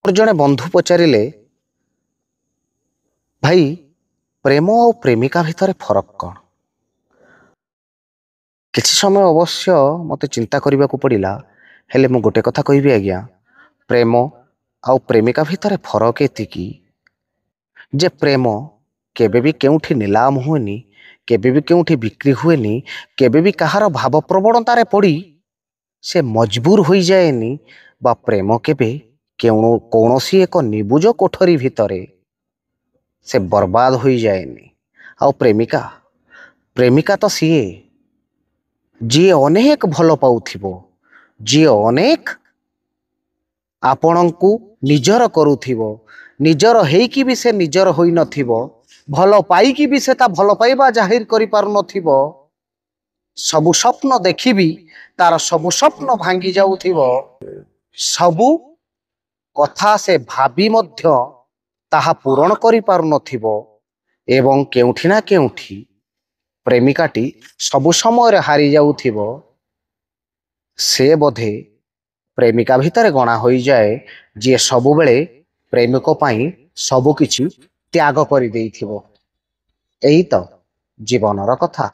ମୋର ଜଣେ ବନ୍ଧୁ ପଚାରିଲେ, ଭାଇ ପ୍ରେମ ଆଉ ପ୍ରେମିକା ଭିତରେ ଫରକ କ'ଣ? କିଛି ସମୟ ଅବଶ୍ୟ ମୋତେ ଚିନ୍ତା କରିବାକୁ ପଡ଼ିଲା। ହେଲେ ମୁଁ ଗୋଟେ କଥା କହିବି ଆଜ୍ଞା, ପ୍ରେମ ଆଉ ପ୍ରେମିକା ଭିତରେ ଫରକ ଏତିକି ଯେ ପ୍ରେମ କେବେ ବି କେଉଁଠି ନିଲାମ ହୁଏନି, କେବେ ବି କେଉଁଠି ବିକ୍ରି ହୁଏନି, କେବେ ବି କାହାର ଭାବପ୍ରବଣତାରେ ପଡ଼ି ସେ ମଜବୁର ହୋଇଯାଏନି, ବା ପ୍ରେମ କେବେ କୌଣସି ଏକ ନିବୁଜ କୋଠରୀ ଭିତରେ ସେ ବର୍ବାଦ ହୋଇଯାଏନି। ଆଉ ପ୍ରେମିକା ପ୍ରେମିକା ତ ସିଏ ଯିଏ ଅନେକ ଭଲ ପାଉଥିବ, ଯିଏ ଅନେକ ଆପଣଙ୍କୁ ନିଜର କରୁଥିବ, ନିଜର ହେଇକି ବି ସେ ନିଜର ହୋଇନଥିବ, ଭଲ ପାଇକି ବି ସେ ତା ଭଲ ପାଇବା ଜାହିର କରିପାରୁନଥିବ, ସବୁ ସ୍ୱପ୍ନ ଦେଖିବି ତାର ସବୁ ସ୍ୱପ୍ନ ଭାଙ୍ଗି ଯାଉଥିବ, ସବୁ କଥା ସେ ଭାବି ମଧ୍ୟ ତାହା ପୂରଣ କରିପାରୁନଥିବ, ଏବଂ କେଉଁଠି ନା କେଉଁଠି ପ୍ରେମିକାଟି ସବୁ ସମୟରେ ହାରି ଯାଉଥିବ, ସେ ବୋଧେ ପ୍ରେମିକା ଭିତରେ ଗଣା ହୋଇଯାଏ ଯିଏ ସବୁବେଳେ ପ୍ରେମିକ ପାଇଁ ସବୁ କିଛି ତ୍ୟାଗ କରିଦେଇଥିବ। ଏହି ତ ଜୀବନର କଥା।